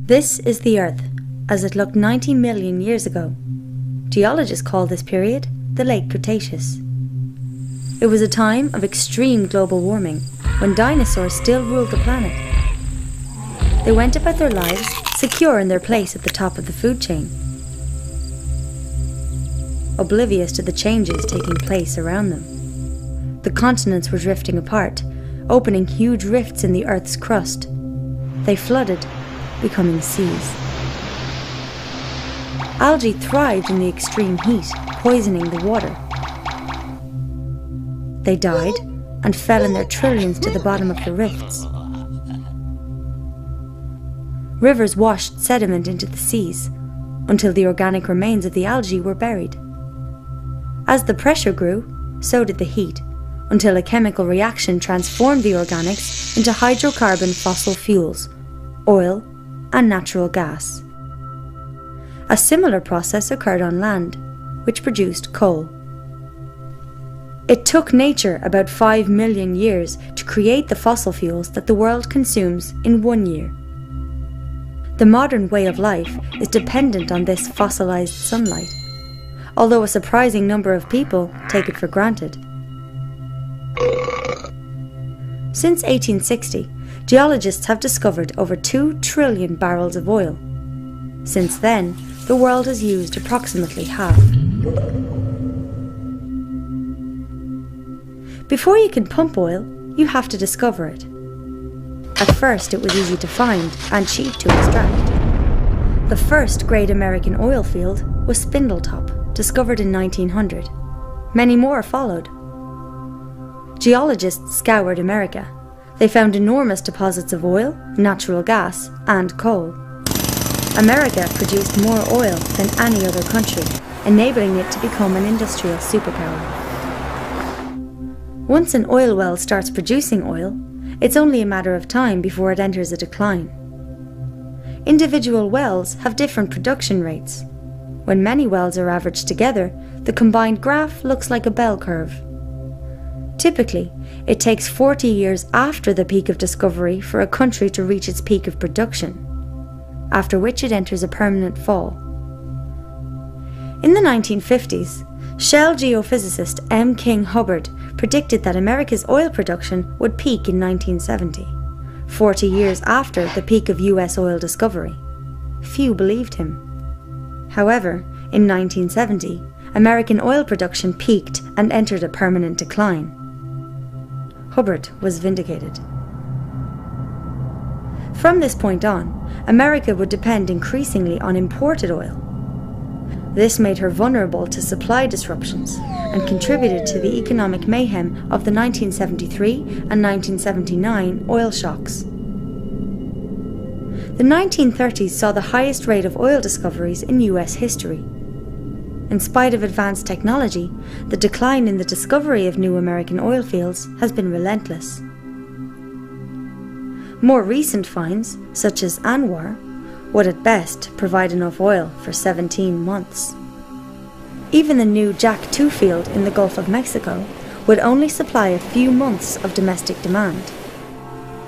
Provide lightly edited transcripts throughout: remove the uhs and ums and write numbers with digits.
This is the Earth, as it looked 90 million years ago. Geologists call this period the Late Cretaceous. It was a time of extreme global warming, when dinosaurs still ruled the planet. They went about their lives secure in their place at the top of the food chain, oblivious to the changes taking place around them. The continents were drifting apart, opening huge rifts in the Earth's crust. They flooded, becoming seas. Algae thrived in the extreme heat, poisoning the water. They died and fell in their trillions to the bottom of the rifts. Rivers washed sediment into the seas, until the organic remains of the algae were buried. As the pressure grew, so did the heat, until a chemical reaction transformed the organics into hydrocarbon fossil fuels, oil, and natural gas. A similar process occurred on land, which produced coal. It took nature about 5 million years to create the fossil fuels that the world consumes in 1 year. The modern way of life is dependent on this fossilized sunlight, although a surprising number of people take it for granted. Since 1860, geologists have discovered over 2 trillion barrels of oil. Since then, the world has used approximately half. Before you can pump oil, you have to discover it. At first, it was easy to find and cheap to extract. The first great American oil field was Spindletop, discovered in 1900. Many more followed. Geologists scoured America. They found enormous deposits of oil, natural gas, and coal. America produced more oil than any other country, enabling it to become an industrial superpower. Once an oil well starts producing oil, it's only a matter of time before it enters a decline. Individual wells have different production rates. When many wells are averaged together, the combined graph looks like a bell curve. Typically, it takes 40 years after the peak of discovery for a country to reach its peak of production, after which it enters a permanent fall. In the 1950s, Shell geophysicist M. King Hubbard predicted that America's oil production would peak in 1970, 40 years after the peak of US oil discovery. Few believed him. However, in 1970, American oil production peaked and entered a permanent decline. Hubbard was vindicated. From this point on, America would depend increasingly on imported oil. This made her vulnerable to supply disruptions and contributed to the economic mayhem of the 1973 and 1979 oil shocks. The 1930s saw the highest rate of oil discoveries in US history. In spite of advanced technology, the decline in the discovery of new American oil fields has been relentless. More recent finds, such as Anwar, would at best provide enough oil for 17 months. Even the new Jack 2 field in the Gulf of Mexico would only supply a few months of domestic demand.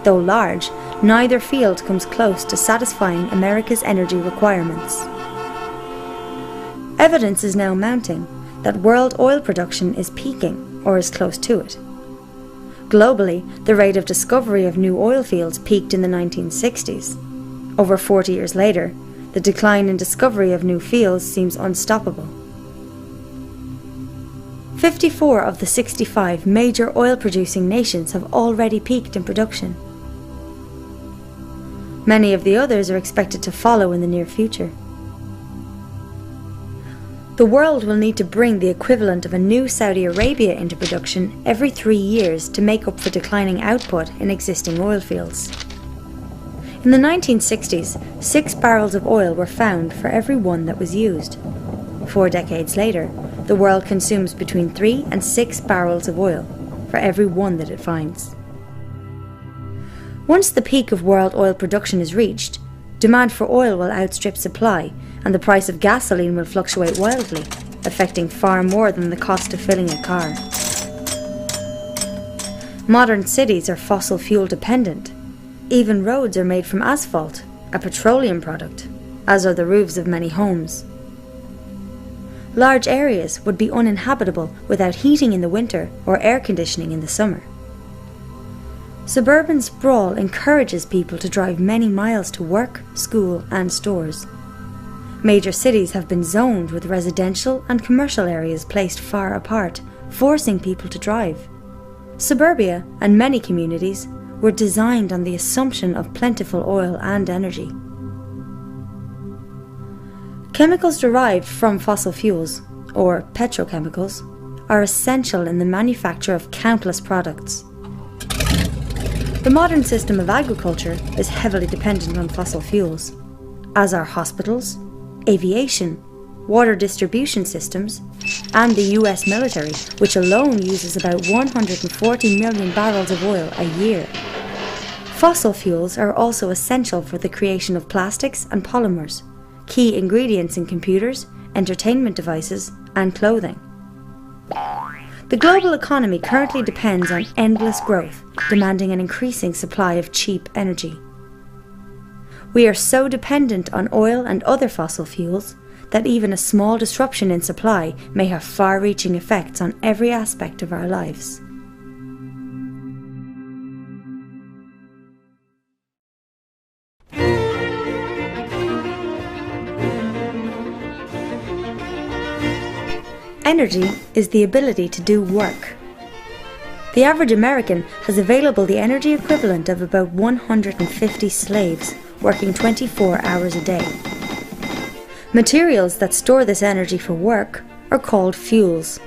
Though large, neither field comes close to satisfying America's energy requirements. Evidence is now mounting that world oil production is peaking or is close to it. Globally, the rate of discovery of new oil fields peaked in the 1960s. Over 40 years later, the decline in discovery of new fields seems unstoppable. 54 of the 65 major oil-producing nations have already peaked in production. Many of the others are expected to follow in the near future. The world will need to bring the equivalent of a new Saudi Arabia into production every 3 years to make up for declining output in existing oil fields. In the 1960s, 6 barrels of oil were found for every one that was used. 4 decades later, the world consumes between 3 and 6 barrels of oil for every one that it finds. Once the peak of world oil production is reached, demand for oil will outstrip supply, and the price of gasoline will fluctuate wildly, affecting far more than the cost of filling a car. Modern cities are fossil fuel dependent. Even roads are made from asphalt, a petroleum product, as are the roofs of many homes. Large areas would be uninhabitable without heating in the winter or air conditioning in the summer. Suburban sprawl encourages people to drive many miles to work, school, and stores. Major cities have been zoned with residential and commercial areas placed far apart, forcing people to drive. Suburbia and many communities were designed on the assumption of plentiful oil and energy. Chemicals derived from fossil fuels, or petrochemicals, are essential in the manufacture of countless products. The modern system of agriculture is heavily dependent on fossil fuels, as are hospitals, aviation, water distribution systems, and the US military, which alone uses about 140 million barrels of oil a year. Fossil fuels are also essential for the creation of plastics and polymers, key ingredients in computers, entertainment devices, and clothing. The global economy currently depends on endless growth, demanding an increasing supply of cheap energy. We are so dependent on oil and other fossil fuels that even a small disruption in supply may have far-reaching effects on every aspect of our lives. Energy is the ability to do work. The average American has available the energy equivalent of about 150 slaves working 24 hours a day. Materials that store this energy for work are called fuels.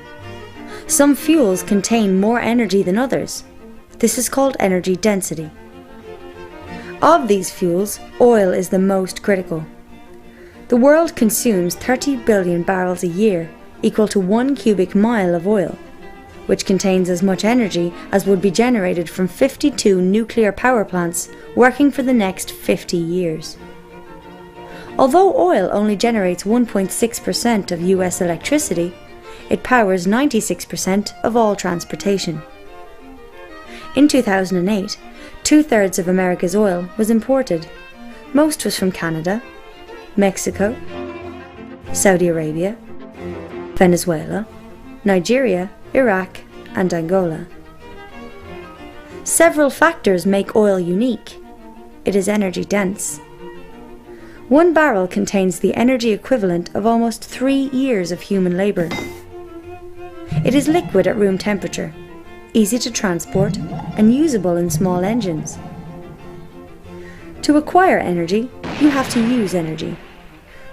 Some fuels contain more energy than others. This is called energy density. Of these fuels, oil is the most critical. The world consumes 30 billion barrels a year, equal to 1 cubic mile of oil, which contains as much energy as would be generated from 52 nuclear power plants working for the next 50 years. Although oil only generates 1.6% of US electricity, it powers 96% of all transportation. In 2008, 2/3 of America's oil was imported. Most was from Canada, Mexico, Saudi Arabia, Venezuela, Nigeria, Iraq, and Angola. Several factors make oil unique. It is energy dense. 1 barrel contains the energy equivalent of almost 3 years of human labour. It is liquid at room temperature, easy to transport, and usable in small engines. To acquire energy, you have to use energy.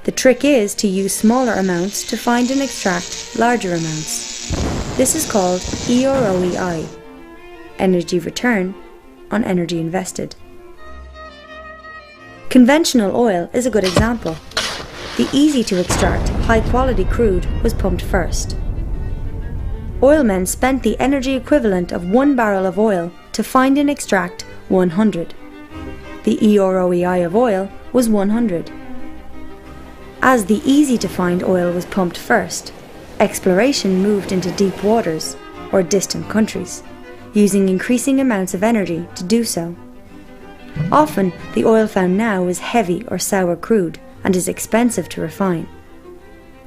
The trick is to use smaller amounts to find and extract larger amounts. This is called EROEI, energy return on energy invested. Conventional oil is a good example. The easy-to-extract, high-quality crude was pumped first. Oilmen spent the energy equivalent of 1 barrel of oil to find and extract 100. The EROEI of oil was 100. As the easy-to-find oil was pumped first, exploration moved into deep waters, or distant countries, using increasing amounts of energy to do so. Often, the oil found now is heavy or sour crude and is expensive to refine.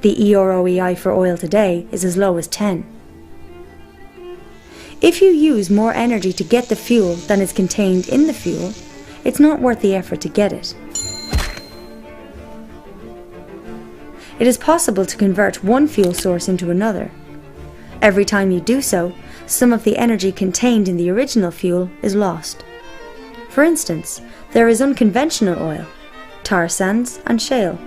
The EROEI for oil today is as low as 10. If you use more energy to get the fuel than is contained in the fuel, it's not worth the effort to get it. It is possible to convert one fuel source into another. Every time you do so, some of the energy contained in the original fuel is lost. For instance, There is unconventional oil, tar sands and shale.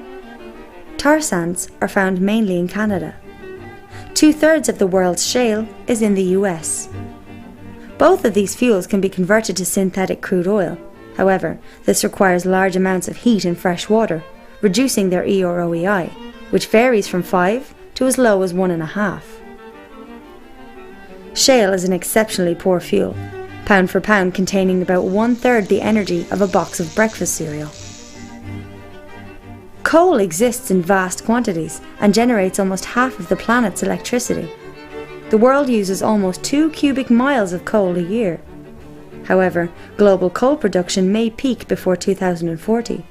Tar sands are found mainly in Canada. 2/3 of the world's shale is in the US. Both of these fuels can be converted to synthetic crude oil. However, this requires large amounts of heat in fresh water, reducing their EROEI, which varies from 5 to as low as 1.5. Shale is an exceptionally poor fuel, pound for pound containing about 1/3 the energy of a box of breakfast cereal. Coal exists in vast quantities and generates almost half of the planet's electricity. The world uses almost 2 cubic miles of coal a year. However, global coal production may peak before 2040.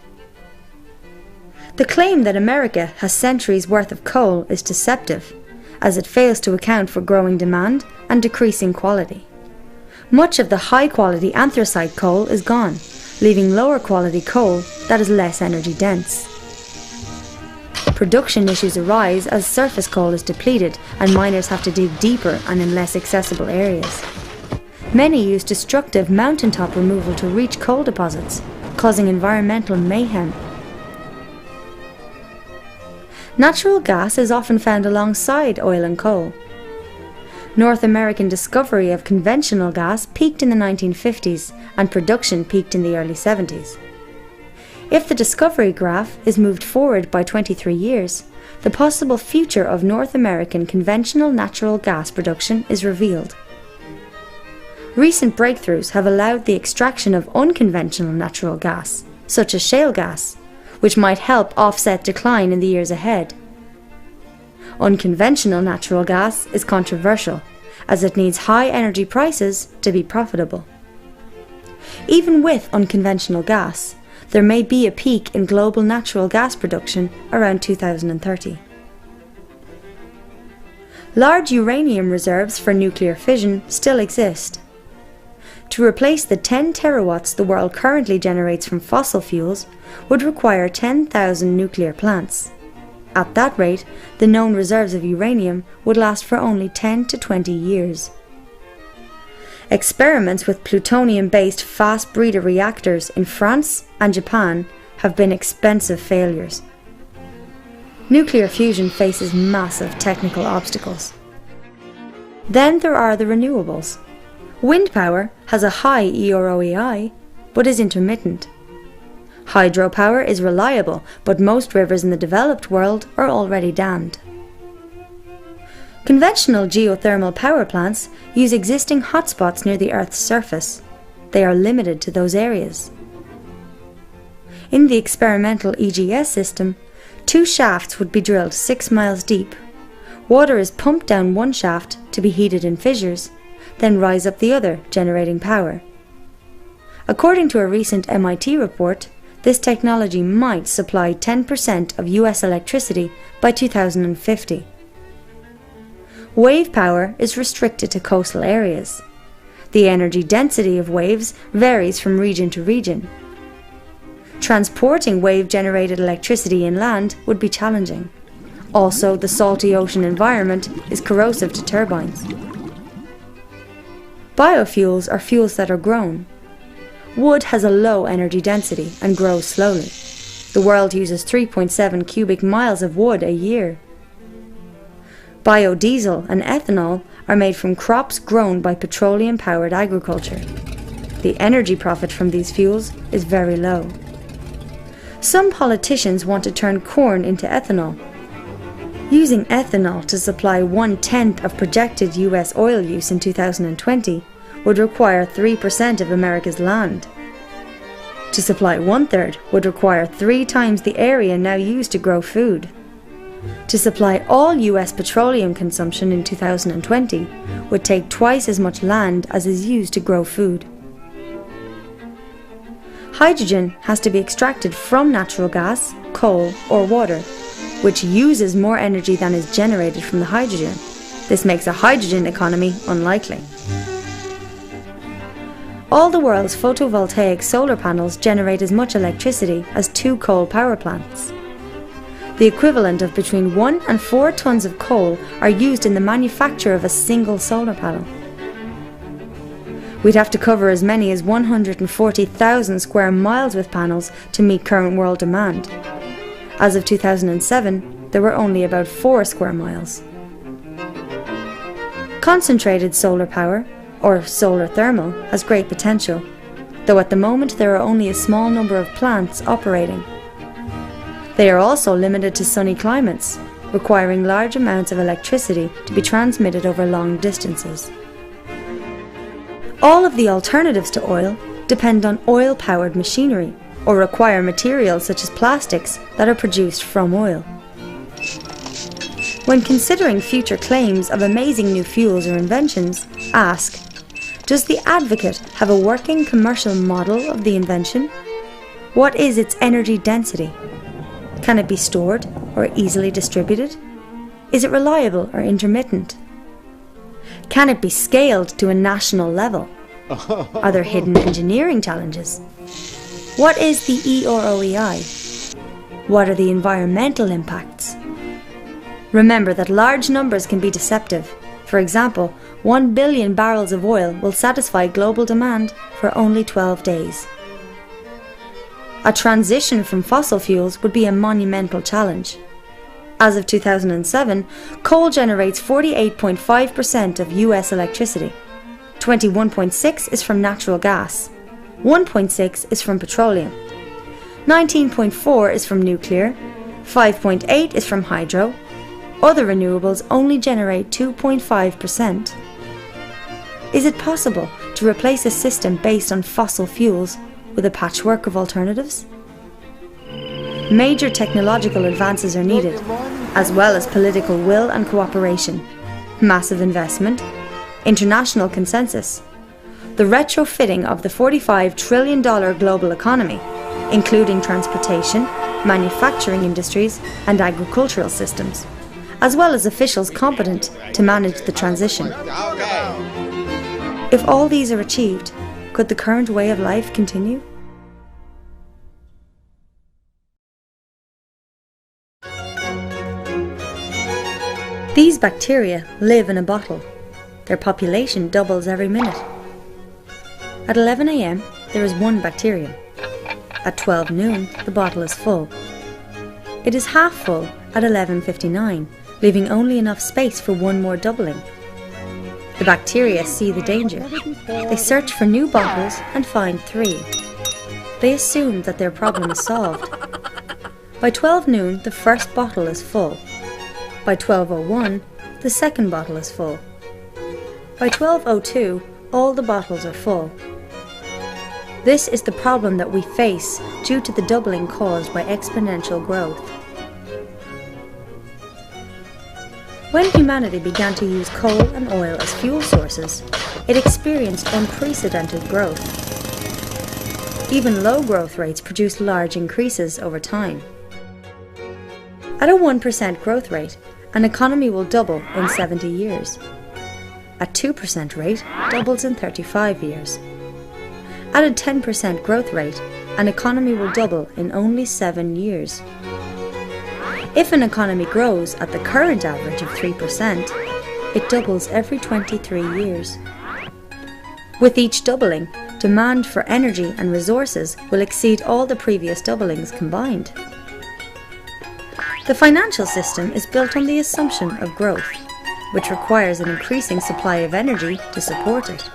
The claim that America has centuries' worth of coal is deceptive, as it fails to account for growing demand and decreasing quality. Much of the high-quality anthracite coal is gone, leaving lower-quality coal that is less energy-dense. Production issues arise as surface coal is depleted and miners have to dig deeper and in less accessible areas. Many use destructive mountaintop removal to reach coal deposits, causing environmental mayhem. Natural gas is often found alongside oil and coal. North American discovery of conventional gas peaked in the 1950s and production peaked in the early 70s. If the discovery graph is moved forward by 23 years, the possible future of North American conventional natural gas production is revealed. Recent breakthroughs have allowed the extraction of unconventional natural gas, such as shale gas, which might help offset decline in the years ahead. Unconventional natural gas is controversial, as it needs high energy prices to be profitable. Even with unconventional gas, there may be a peak in global natural gas production around 2030. Large uranium reserves for nuclear fission still exist. To replace the 10 terawatts the world currently generates from fossil fuels would require 10,000 nuclear plants. At that rate, the known reserves of uranium would last for only 10 to 20 years. Experiments with plutonium-based fast breeder reactors in France and Japan have been expensive failures. Nuclear fusion faces massive technical obstacles. Then there are the renewables. Wind power has a high EROEI, but is intermittent. Hydropower is reliable, but most rivers in the developed world are already dammed. Conventional geothermal power plants use existing hotspots near the Earth's surface. They are limited to those areas. In the experimental EGS system, 2 shafts would be drilled 6 miles deep. Water is pumped down one shaft to be heated in fissures, then rise up the other, generating power. According to a recent MIT report, this technology might supply 10% of US electricity by 2050. Wave power is restricted to coastal areas. The energy density of waves varies from region to region. Transporting wave-generated electricity inland would be challenging. Also, the salty ocean environment is corrosive to turbines. Biofuels are fuels that are grown. Wood has a low energy density and grows slowly. The world uses 3.7 cubic miles of wood a year. Biodiesel and ethanol are made from crops grown by petroleum-powered agriculture. The energy profit from these fuels is very low. Some politicians want to turn corn into ethanol. Using ethanol to supply 1/10 of projected US oil use in 2020 would require 3% of America's land. To supply 1/3 would require 3 times the area now used to grow food. To supply all US petroleum consumption in 2020 would take twice as much land as is used to grow food. Hydrogen has to be extracted from natural gas, coal, or water, which uses more energy than is generated from the hydrogen. This makes a hydrogen economy unlikely. All the world's photovoltaic solar panels generate as much electricity as 2 coal power plants. The equivalent of between 1 and 4 tons of coal are used in the manufacture of a single solar panel. We'd have to cover as many as 140,000 square miles with panels to meet current world demand. As of 2007, there were only about 4 square miles. Concentrated solar power, or solar thermal, has great potential, though at the moment there are only a small number of plants operating. They are also limited to sunny climates, requiring large amounts of electricity to be transmitted over long distances. All of the alternatives to oil depend on oil-powered machinery or require materials such as plastics that are produced from oil. When considering future claims of amazing new fuels or inventions, ask, does the advocate have a working commercial model of the invention? What is its energy density? Can it be stored or easily distributed? Is it reliable or intermittent? Can it be scaled to a national level? Are there hidden engineering challenges? What is the EOROEI? What are the environmental impacts? Remember that large numbers can be deceptive. For example, 1 billion barrels of oil will satisfy global demand for only 12 days. A transition from fossil fuels would be a monumental challenge. As of 2007, coal generates 48.5% of US electricity. 21.6% is from natural gas. 1.6% is from petroleum. 19.4% is from nuclear. 5.8% is from hydro. Other renewables only generate 2.5%. Is it possible to replace a system based on fossil fuels with a patchwork of alternatives? Major technological advances are needed, as well as political will and cooperation, massive investment, international consensus, the retrofitting of the $45 trillion global economy, including transportation, manufacturing industries, and agricultural systems, as well as officials competent to manage the transition. If all these are achieved, could the current way of life continue? These bacteria live in a bottle. Their population doubles every minute. At 11 a.m, there is 1 bacterium. At 12 noon, the bottle is full. It is half full at 11:59, leaving only enough space for 1 more doubling. The bacteria see the danger. They search for new bottles and find 3. They assume that their problem is solved. By 12 noon, the first bottle is full. By 12:01, the second bottle is full. By 12:02, all the bottles are full. This is the problem that we face due to the doubling caused by exponential growth. When humanity began to use coal and oil as fuel sources, it experienced unprecedented growth. Even low growth rates produce large increases over time. At a 1% growth rate, an economy will double in 70 years. At 2% rate, doubles in 35 years. At a 10% growth rate, an economy will double in only 7 years. If an economy grows at the current average of 3%, it doubles every 23 years. With each doubling, demand for energy and resources will exceed all the previous doublings combined. The financial system is built on the assumption of growth, which requires an increasing supply of energy to support it.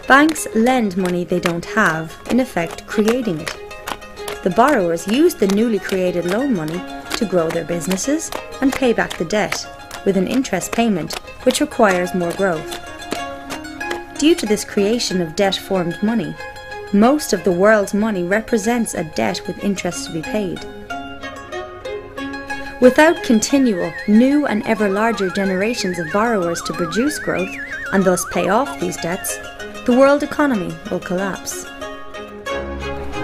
Banks lend money they don't have, in effect creating it. The borrowers use the newly created loan money to grow their businesses and pay back the debt, with an interest payment which requires more growth. Due to this creation of debt-formed money, most of the world's money represents a debt with interest to be paid. Without continual, new and ever larger generations of borrowers to produce growth and thus pay off these debts, the world economy will collapse.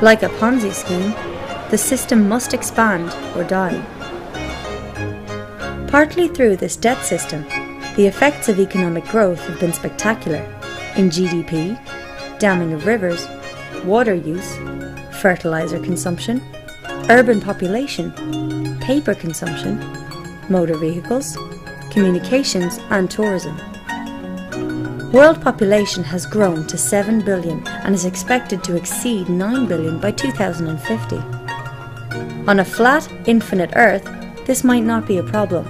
Like a Ponzi scheme, the system must expand or die. Partly through this debt system, the effects of economic growth have been spectacular in GDP, damming of rivers, water use, fertilizer consumption, urban population, paper consumption, motor vehicles, communications and tourism. World population has grown to 7 billion and is expected to exceed 9 billion by 2050. On a flat, infinite Earth, this might not be a problem.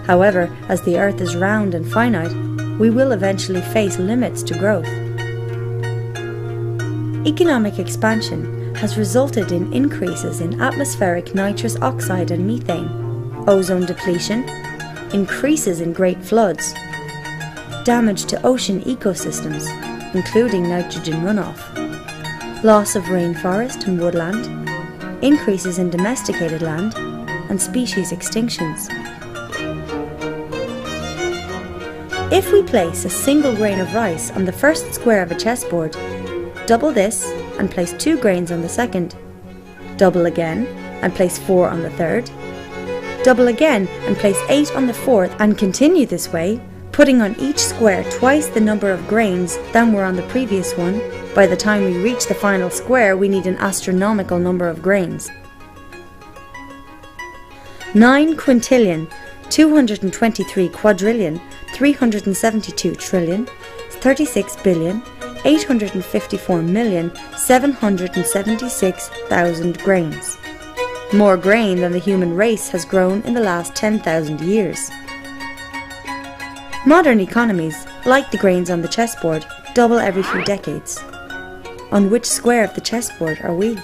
However, as the Earth is round and finite, we will eventually face limits to growth. Economic expansion has resulted in increases in atmospheric nitrous oxide and methane, ozone depletion, increases in great floods, damage to ocean ecosystems, including nitrogen runoff, loss of rainforest and woodland, increases in domesticated land, and species extinctions. If we place a single grain of rice on the first square of a chessboard, double this and place 2 grains on the second, double again and place 4 on the third, double again and place 8 on the fourth, and continue this way, putting on each square twice the number of grains than were on the previous one. By the time we reach the final square, we need an astronomical number of grains. 9 quintillion, 223 quadrillion, 372 trillion, 36 billion, 854,776,000 grains. More grain than the human race has grown in the last 10,000 years. Modern economies, like the grains on the chessboard, double every few decades. On which square of the chessboard are we?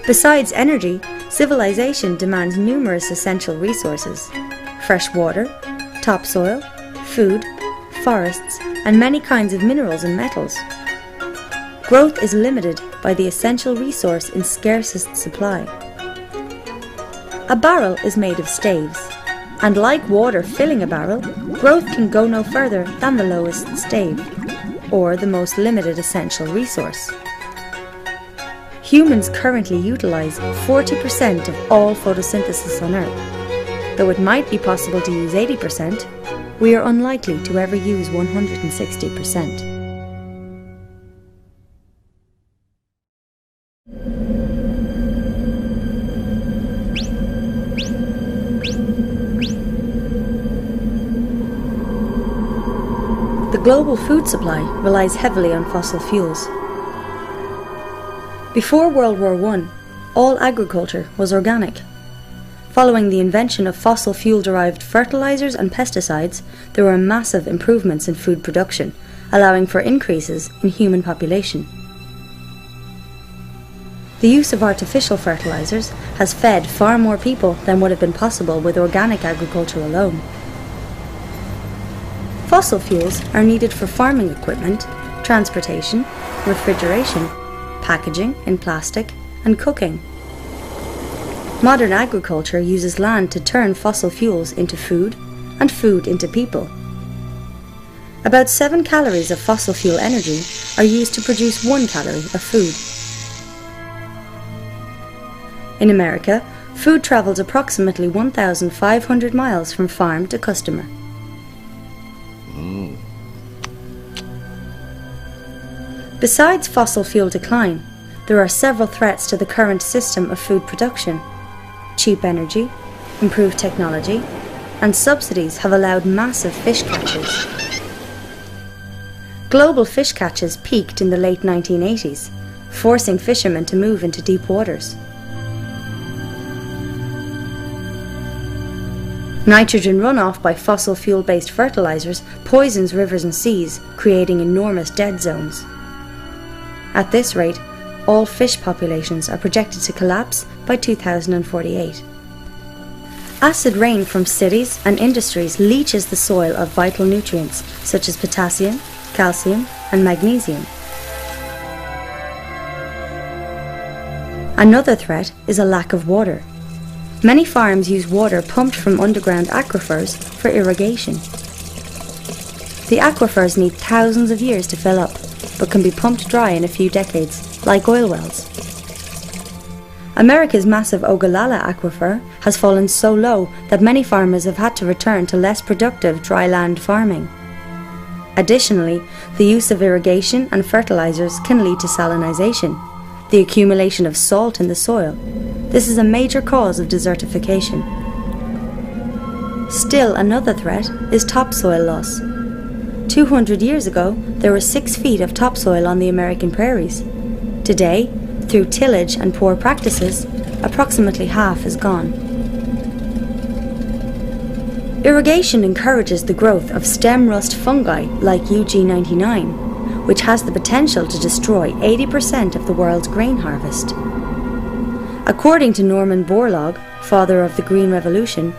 Besides energy, civilization demands numerous essential resources: fresh water, topsoil, food, forests, and many kinds of minerals and metals. Growth is limited by the essential resource in scarcest supply. A barrel is made of staves, and like water filling a barrel, growth can go no further than the lowest stave, or the most limited essential resource. Humans currently utilize 40% of all photosynthesis on Earth. Though it might be possible to use 80%, we are unlikely to ever use 160%. The global food supply relies heavily on fossil fuels. Before World War I, all agriculture was organic. Following the invention of fossil fuel-derived fertilizers and pesticides, there were massive improvements in food production, allowing for increases in human population. The use of artificial fertilizers has fed far more people than would have been possible with organic agriculture alone. Fossil fuels are needed for farming equipment, transportation, refrigeration, packaging in plastic, and cooking. Modern agriculture uses land to turn fossil fuels into food and food into people. About 7 calories of fossil fuel energy are used to produce 1 calorie of food. In America, food travels approximately 1,500 miles from farm to customer. Besides fossil fuel decline, there are several threats to the current system of food production. Cheap energy, improved technology, and subsidies have allowed massive fish catches. Global fish catches peaked in the late 1980s, forcing fishermen to move into deep waters. Nitrogen runoff by fossil fuel-based fertilizers poisons rivers and seas, creating enormous dead zones. At this rate, all fish populations are projected to collapse by 2048. Acid rain from cities and industries leaches the soil of vital nutrients such as potassium, calcium, and magnesium. Another threat is a lack of water. Many farms use water pumped from underground aquifers for irrigation. The aquifers need thousands of years to fill up, but can be pumped dry in a few decades, like oil wells. America's massive Ogallala aquifer has fallen so low that many farmers have had to return to less productive dry land farming. Additionally, the use of irrigation and fertilizers can lead to salinization, the accumulation of salt in the soil. This is a major cause of desertification. Still another threat is topsoil loss. 200 years ago, there were 6 feet of topsoil on the American prairies. Today, through tillage and poor practices, approximately half is gone. Irrigation encourages the growth of stem rust fungi like UG99, which has the potential to destroy 80% of the world's grain harvest. According to Norman Borlaug, father of the Green Revolution,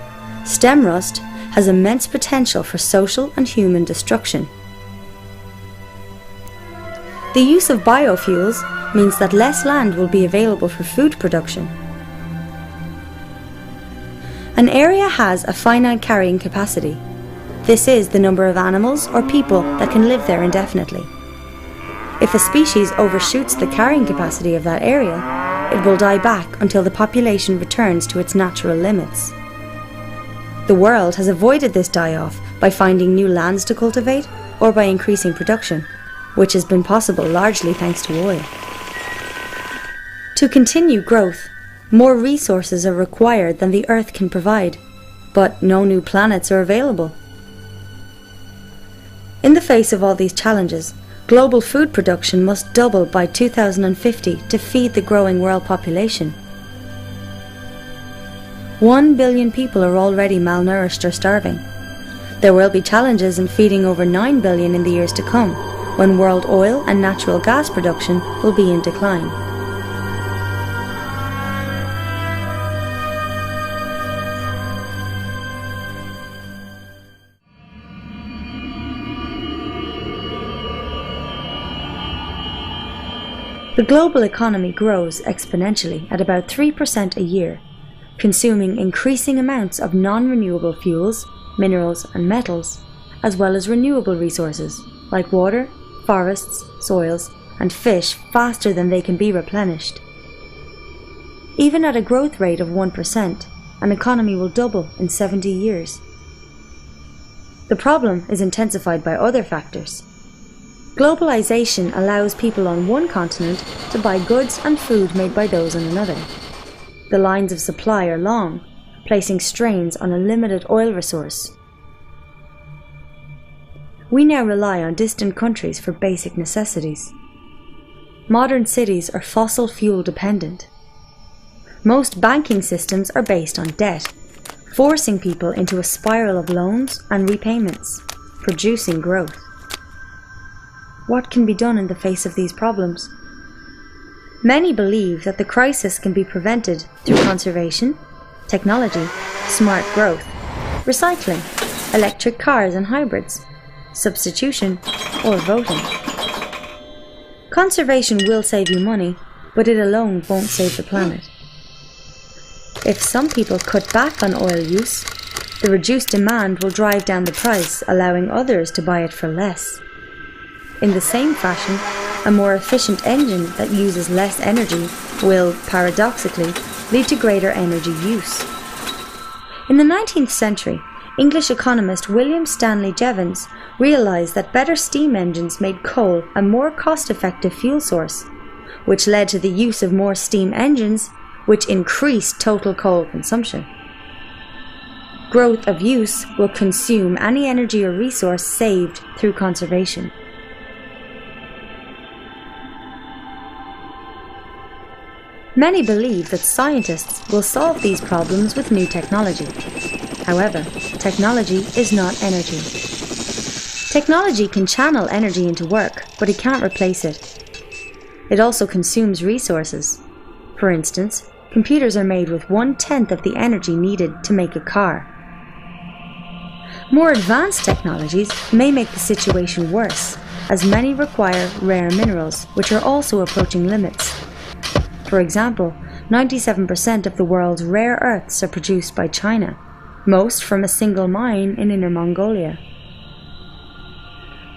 stem rust has immense potential for social and human destruction. The use of biofuels means that less land will be available for food production. An area has a finite carrying capacity. This is the number of animals or people that can live there indefinitely. If a species overshoots the carrying capacity of that area, it will die back until the population returns to its natural limits. The world has avoided this die-off by finding new lands to cultivate or by increasing production, which has been possible largely thanks to oil. To continue growth, more resources are required than the Earth can provide, but no new planets are available. In the face of all these challenges, global food production must double by 2050 to feed the growing world population. 1 billion people are already malnourished or starving. There will be challenges in feeding over 9 billion in the years to come, when world oil and natural gas production will be in decline. The global economy grows exponentially at about 3% a year, consuming increasing amounts of non-renewable fuels, minerals and metals, as well as renewable resources like water, forests, soils and fish faster than they can be replenished. Even at a growth rate of 1%, an economy will double in 70 years. The problem is intensified by other factors. Globalization allows people on one continent to buy goods and food made by those on another. The lines of supply are long, placing strains on a limited oil resource. We now rely on distant countries for basic necessities. Modern cities are fossil fuel dependent. Most banking systems are based on debt, forcing people into a spiral of loans and repayments, producing growth. What can be done in the face of these problems? Many believe that the crisis can be prevented through conservation, technology, smart growth, recycling, electric cars and hybrids, substitution, or voting. Conservation will save you money, but it alone won't save the planet. If some people cut back on oil use, the reduced demand will drive down the price, allowing others to buy it for less. In the same fashion, a more efficient engine that uses less energy will, paradoxically, lead to greater energy use. In the 19th century, English economist William Stanley Jevons realized that better steam engines made coal a more cost-effective fuel source, which led to the use of more steam engines, which increased total coal consumption. Growth of use will consume any energy or resource saved through conservation. Many believe that scientists will solve these problems with new technology. However, technology is not energy. Technology can channel energy into work, but it can't replace it. It also consumes resources. For instance, computers are made with 1/10 of the energy needed to make a car. More advanced technologies may make the situation worse, as many require rare minerals, which are also approaching limits. For example, 97% of the world's rare earths are produced by China, most from a single mine in Inner Mongolia.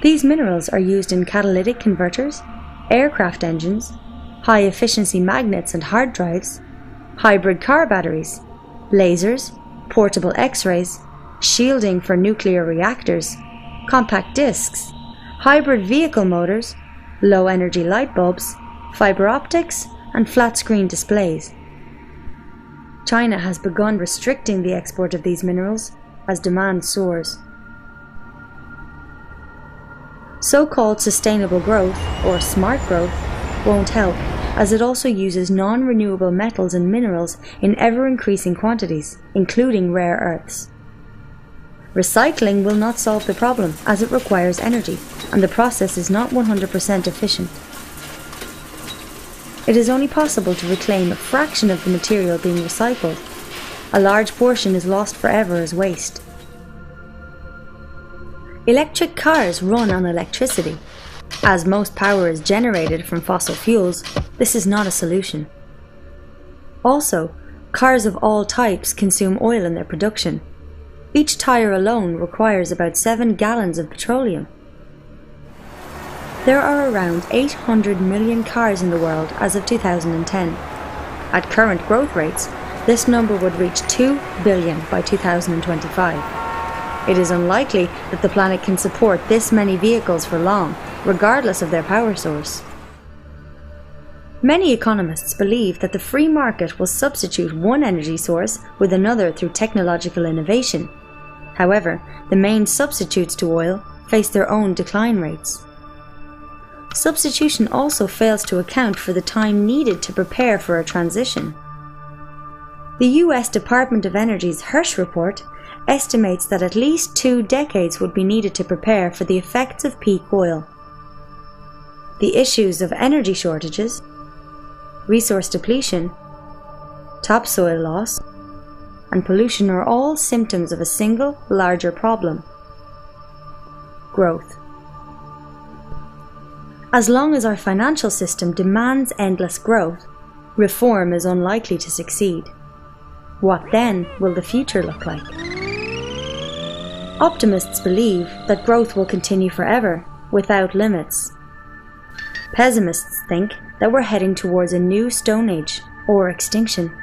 These minerals are used in catalytic converters, aircraft engines, high-efficiency magnets and hard drives, hybrid car batteries, lasers, portable X-rays, shielding for nuclear reactors, compact discs, hybrid vehicle motors, low-energy light bulbs, fiber optics, and flat-screen displays. China has begun restricting the export of these minerals, as demand soars. So-called sustainable growth, or smart growth, won't help, as it also uses non-renewable metals and minerals in ever-increasing quantities, including rare earths. Recycling will not solve the problem, as it requires energy, and the process is not 100% efficient. It is only possible to reclaim a fraction of the material being recycled. A large portion is lost forever as waste. Electric cars run on electricity. As most power is generated from fossil fuels, this is not a solution. Also, cars of all types consume oil in their production. Each tyre alone requires about 7 gallons of petroleum. There are around 800 million cars in the world as of 2010. At current growth rates, this number would reach 2 billion by 2025. It is unlikely that the planet can support this many vehicles for long, regardless of their power source. Many economists believe that the free market will substitute one energy source with another through technological innovation. However, the main substitutes to oil face their own decline rates. Substitution also fails to account for the time needed to prepare for a transition. The US Department of Energy's Hirsch report estimates that at least 2 decades would be needed to prepare for the effects of peak oil. The issues of energy shortages, resource depletion, topsoil loss, and pollution are all symptoms of a single, larger problem: growth. As long as our financial system demands endless growth, reform is unlikely to succeed. What then will the future look like? Optimists believe that growth will continue forever, without limits. Pessimists think that we're heading towards a new Stone Age, or extinction.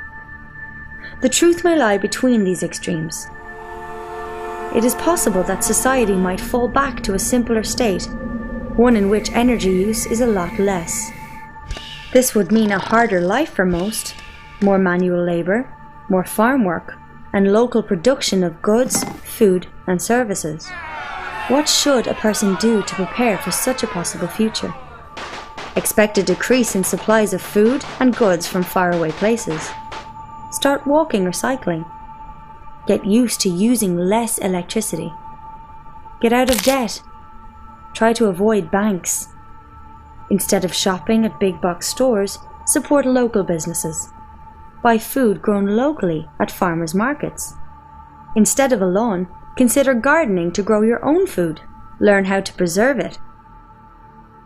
The truth may lie between these extremes. It is possible that society might fall back to a simpler state, one in which energy use is a lot less. This would mean a harder life for most, more manual labour, more farm work, and local production of goods, food, and services. What should a person do to prepare for such a possible future? Expect a decrease in supplies of food and goods from faraway places. Start walking or cycling. Get used to using less electricity. Get out of debt. Try to avoid banks. Instead of shopping at big box stores, support local businesses. Buy food grown locally at farmers' markets. Instead of a lawn, consider gardening to grow your own food. Learn how to preserve it.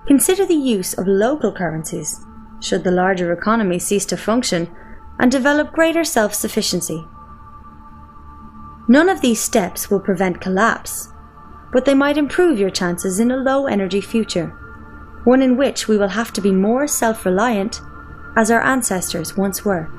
Consider the use of local currencies, should the larger economy cease to function, and develop greater self-sufficiency. None of these steps will prevent collapse, but they might improve your chances in a low-energy future, one in which we will have to be more self-reliant, as our ancestors once were.